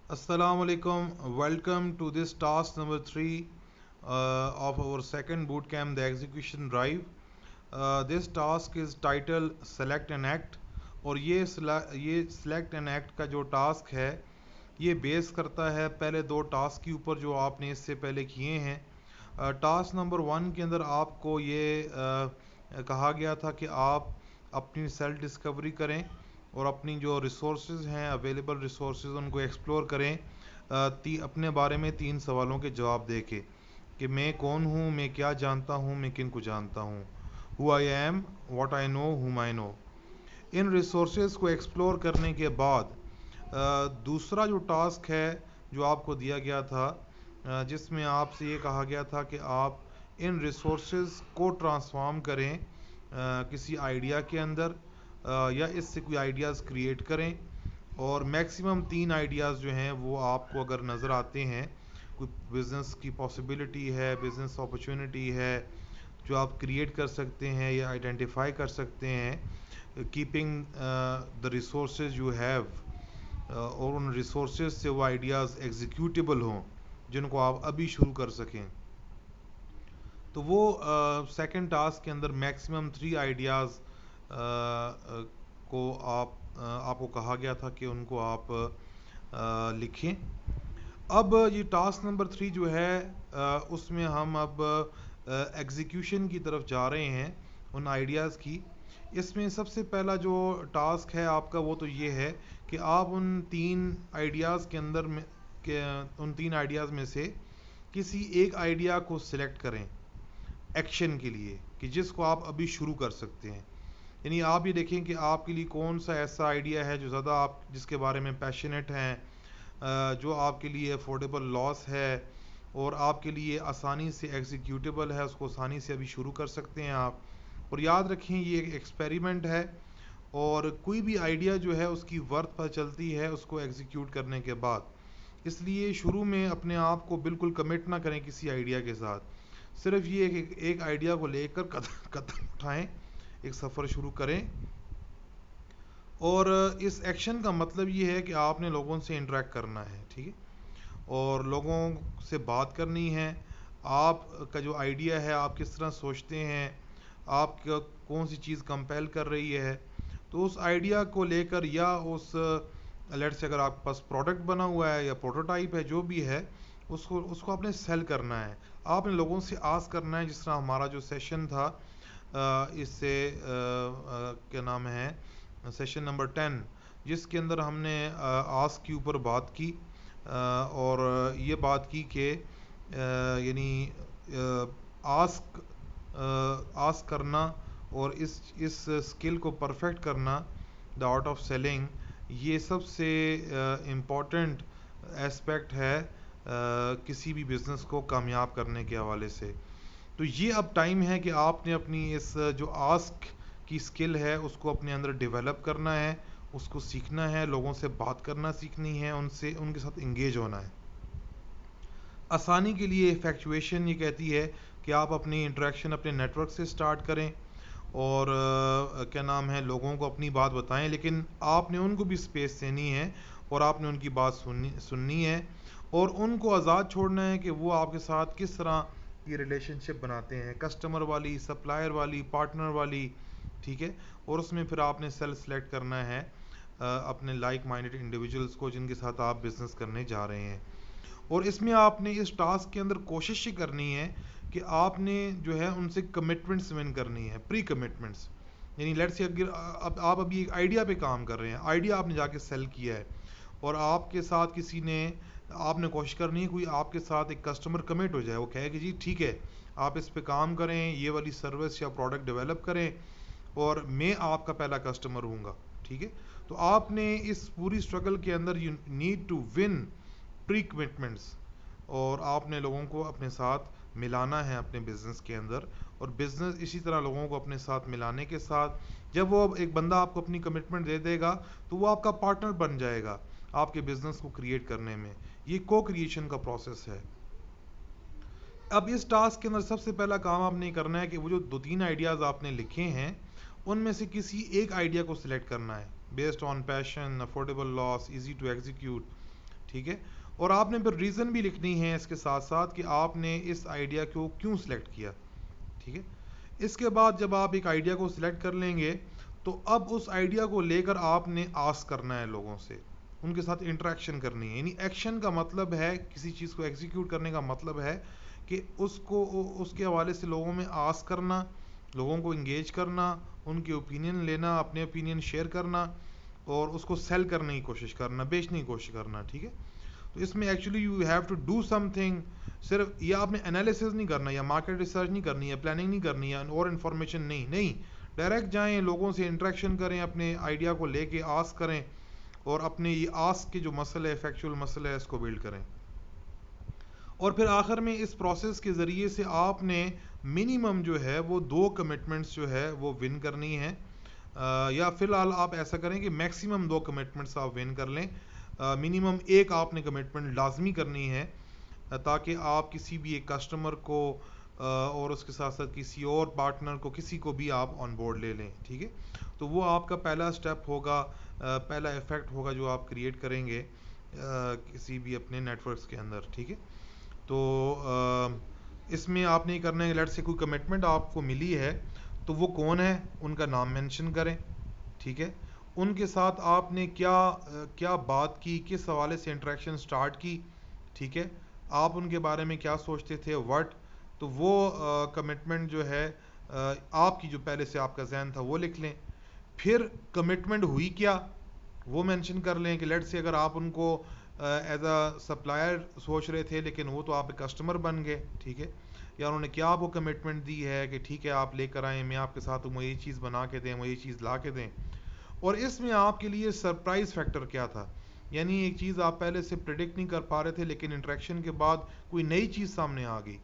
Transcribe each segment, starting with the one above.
Assalamu alaikum. Welcome to this task number three of our second bootcamp, the execution drive. This task is titled Select and Act. और ये Select and Act का जो task है ये base करता है पहले दो टास्क के ऊपर जो आपने इससे पहले किए हैं। टास्क नंबर वन के अंदर आपको ये कहा गया था कि आप अपनी सेल्फ डिस्कवरी करें और अपनी जो रिसोर्सेज हैं अवेलेबल रिसोर्सेज उनको एक्सप्लोर करें। अपने बारे में तीन सवालों के जवाब दे के कि मैं कौन हूँ, मैं क्या जानता हूँ, मैं किन को जानता हूँ। Who I am, what I know, हुम आई नो। इन रिसोर्सेज को एक्सप्लोर करने के बाद दूसरा जो टास्क है जो आपको दिया गया था, जिसमें आपसे ये कहा गया था कि आप इन रिसोर्सेज को ट्रांसफॉर्म करें किसी आइडिया के अंदर, या इससे कोई आइडियाज़ क्रिएट करें। और मैक्सिमम तीन आइडियाज़ जो हैं वो आपको अगर नज़र आते हैं, कोई बिज़नेस की पॉसिबिलिटी है, बिज़नेस अपॉर्चुनिटी है जो आप क्रिएट कर सकते हैं या आइडेंटिफाई कर सकते हैं, keeping the resources you have, और उन रिसोर्सेज से वो आइडियाज़ एग्जीक्यूटेबल हों जिनको आप अभी शुरू कर सकें। तो वो सेकंड टास्क के अंदर मैक्सिमम थ्री आइडियाज़ को आपको कहा गया था कि उनको आप लिखें। अब ये टास्क नंबर थ्री जो है उसमें हम अब एग्जीक्यूशन की तरफ जा रहे हैं उन आइडियाज़ की। इसमें सबसे पहला जो टास्क है आपका वो तो ये है कि आप उन तीन आइडियाज़ के अंदर में के उन तीन आइडियाज़ में से किसी एक आइडिया को सिलेक्ट करें एक्शन के लिए कि जिसको आप अभी शुरू कर सकते हैं। यानी आप ये देखें कि आपके लिए कौन सा ऐसा आइडिया है जो ज़्यादा आप जिसके बारे में पैशनेट हैं, जो आपके लिए अफोर्डेबल लॉस है और आपके लिए आसानी से एग्जीक्यूटेबल है, उसको आसानी से अभी शुरू कर सकते हैं आप। और याद रखें ये एक एक्सपेरिमेंट है और कोई भी आइडिया जो है उसकी वर्थ पता चलती है उसको एग्जीक्यूट करने के बाद। इसलिए शुरू में अपने आप को बिल्कुल कमिट ना करें किसी आइडिया के साथ। सिर्फ ये एक आइडिया को लेकर कदम कदम उठाएं, एक सफ़र शुरू करें। और इस एक्शन का मतलब ये है कि आपने लोगों से इंटरेक्ट करना है, ठीक है, और लोगों से बात करनी है। आपका जो आइडिया है आप किस तरह सोचते हैं, आप कौन सी चीज़ कंपेल कर रही है, तो उस आइडिया को लेकर या उस लेट से अगर आपके पास प्रोडक्ट बना हुआ है या प्रोटोटाइप है जो भी है, उसको उसको आपने सेल करना है। आपने लोगों से आस करना है, जिस तरह हमारा जो सेशन था इससे क्या नाम है सेशन नंबर 10, जिसके अंदर हमने आस्क के ऊपर बात की, और ये बात की कि यानी आस्क आस्क करना और इस स्किल को परफेक्ट करना, द आर्ट ऑफ सेलिंग, ये सबसे इम्पोर्टेंट एस्पेक्ट है किसी भी बिज़नेस को कामयाब करने के हवाले से। तो ये अब टाइम है कि आपने अपनी इस जो आस्क की स्किल है उसको अपने अंदर डेवलप करना है, उसको सीखना है, लोगों से बात करना सीखनी है, उनसे उनके साथ इंगेज होना है। आसानी के लिए इफेक्चुएशन ये कहती है कि आप अपनी इंटरेक्शन अपने नेटवर्क से स्टार्ट करें और क्या नाम है लोगों को अपनी बात बताएं, लेकिन आपने उनको भी स्पेस देनी है और आपने उनकी बात सुननी है और उनको आज़ाद छोड़ना है कि वो आपके साथ किस तरह ये रिलेशनशिप बनाते हैं, कस्टमर वाली, सप्लायर वाली, पार्टनर वाली, ठीक है। और उसमें फिर आपने सेलेक्ट करना है अपने लाइक माइंडेड इंडिविजुअल्स को जिनके साथ आप बिज़नेस करने जा रहे हैं। और इसमें आपने इस टास्क के अंदर कोशिश ही करनी है कि आपने जो है उनसे कमिटमेंट्स विन करनी है, प्री कमिटमेंट्स। यानी लेट्स से अगर अब आप अभी एक आइडिया पे काम कर रहे हैं, आइडिया आपने जाके सेल किया है और आपके साथ किसी ने, आपने कोशिश करनी है कोई आपके साथ एक कस्टमर कमिट हो जाए, वो कहे कि जी ठीक है आप इस पे काम करें, ये वाली सर्विस या प्रोडक्ट डेवलप करें और मैं आपका पहला कस्टमर हूँगा, ठीक है। तो आपने इस पूरी स्ट्रगल के अंदर you need to win pre commitments और आपने लोगों को अपने साथ मिलाना है अपने बिजनेस के अंदर। और बिजनेस इसी तरह लोगों को अपने साथ मिलाने के साथ, जब वो एक बंदा आपको अपनी कमिटमेंट दे देगा तो वो आपका पार्टनर बन जाएगा आपके बिजनेस को क्रिएट करने में। ये को क्रिएशन का प्रोसेस है। अब इस टास्क के अंदर सबसे पहला काम आपने करना है कि वो जो दो तीन आइडियाज़ आपने लिखे हैं उनमें से किसी एक आइडिया को सिलेक्ट करना है based on passion, affordable loss, easy to execute, ٹھیک ہے. اور آپ نے پھر ریزن بھی لکھنی ہے اس کے ساتھ ساتھ کہ آپ نے اس آئیڈیا کو کیوں سلیکٹ کیا. ٹھیک ہے. اس کے بعد جب آپ ایک آئیڈیا کو سلیکٹ کر لیں گے تو اب اس آئیڈیا کو لے کر آپ نے آسک کرنا ہے لوگوں سے, ان کے ساتھ انٹریکشن کرنی ہے. یعنی ایکشن کا مطلب ہے کسی چیز کو ایگزیکیوٹ کرنے کا مطلب ہے کہ اس کو اس کے حوالے سے لوگوں میں آسک کرنا, لوگوں کو انگیج کرنا, ان کے اوپینین لینا, اپنے اوپینین شیئر کرنا اور اس کو سیل کرنے کی کوشش کرنا, بیچنے کی کوشش کرنا. ٹھیک ہے. تو اس میں actually you have to do something. صرف یہ آپ نے انالیسز نہیں کرنا یا مارکیٹ ریسرچ نہیں کرنی ہے, پلاننگ نہیں کرنی ہے اور انفارمیشن نہیں, ڈائریکٹ جائیں, لوگوں سے انٹریکشن کریں, اپنے آئیڈیا کو لے کے آسک کریں اور اپنے یہ آسک کے جو مسئلہ ہے, فیکچوئل مسئلہ ہے, اس کو بلڈ کریں. اور پھر آخر میں اس پروسیس کے ذریعے سے آپ نے منیمم جو ہے وہ 2 کمٹمنٹس جو ہے وہ ون کرنی ہے, یا فی الحال آپ ایسا کریں کہ میکسیمم 2 کمٹمنٹس آپ ون کر لیں. منیمم ایک آپ نے کمٹمنٹ لازمی کرنی ہے تاکہ آپ کسی بھی ایک کسٹمر کو اور اس کے ساتھ ساتھ کسی اور پارٹنر کو, کسی کو بھی آپ آن بورڈ لے لیں. ٹھیک ہے. تو وہ آپ کا پہلا سٹیپ ہوگا, پہلا ایفیکٹ ہوگا جو آپ کریٹ کریں گے کسی بھی اپنے نیٹ ورکس کے اندر. ٹھیک ہے. تو اس میں آپ نے کرنا ہے, لیٹ سے کوئی کمٹمنٹ آپ کو ملی ہے تو وہ کون ہے, ان کا نام مینشن کریں. ٹھیک ہے. ان کے ساتھ آپ نے کیا بات کی, کس حوالے سے انٹریکشن سٹارٹ کی. ٹھیک ہے. آپ ان کے بارے میں کیا سوچتے تھے, وٹ. تو وہ کمٹمنٹ جو ہے آپ کی جو پہلے سے آپ کا ذہن تھا وہ لکھ لیں. پھر کمٹمنٹ ہوئی کیا وہ مینشن کر لیں کہ لیٹ سے اگر آپ ان کو ایز اے سپلائر سوچ رہے تھے لیکن وہ تو آپ کے کسٹمر بن گئے. ٹھیک ہے. یا انہوں نے کیا آپ کو کمٹمنٹ دی ہے کہ ٹھیک ہے آپ لے کر آئیں, میں آپ کے ساتھ ہوں, وہ یہ چیز بنا کے دیں, وہ یہ چیز لا کے دیں. اور اس میں آپ کے لیے سرپرائز فیکٹر کیا تھا, یعنی ایک چیز آپ پہلے سے پریڈکٹ نہیں کر پا رہے تھے لیکن انٹریکشن کے بعد کوئی نئی چیز سامنے آ گئی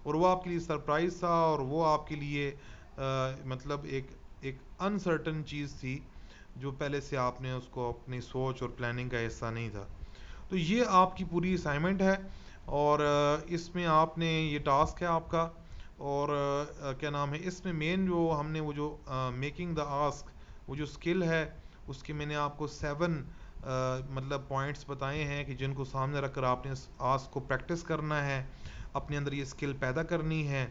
اور وہ آپ کے لیے سرپرائز تھا, اور وہ آپ کے لیے مطلب ایک انسرٹن چیز تھی جو پہلے سے آپ نے اس کو اپنی سوچ اور پلاننگ کا حصہ نہیں تھا. تو یہ آپ کی پوری اسائنمنٹ ہے اور اس میں آپ نے یہ ٹاسک ہے آپ کا. اور کیا نام ہے, اس میں مین جو ہم نے وہ جو میکنگ دا آسک, وہ جو اسکل ہے اس کے میں نے آپ کو 7 مطلب پوائنٹس بتائے ہیں کہ جن کو سامنے رکھ کر آپ نے اس آسک کو پریکٹس کرنا ہے, اپنے اندر یہ اسکل پیدا کرنی ہے.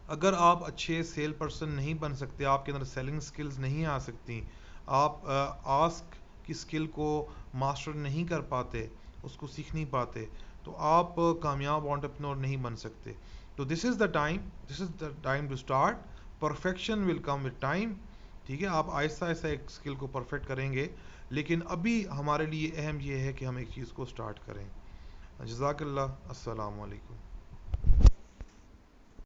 اگر آپ اچھے سیل پرسن نہیں بن سکتے, آپ کے اندر سیلنگ سکلز نہیں آ سکتی, آپ آسک کی اسکل کو ماسٹر نہیں کر پاتے, اس کو سیکھ نہیں پاتے, تو آپ کامیاب انٹرپرینور نہیں بن سکتے. تو this is the time to start. Perfection will come with time. ٹھیک ہے. آپ آہستہ آہستہ ایک اسکل کو پرفیکٹ کریں گے, لیکن ابھی ہمارے لیے اہم یہ ہے کہ ہم ایک چیز کو اسٹارٹ کریں. جزاک اللہ. السلام علیکم.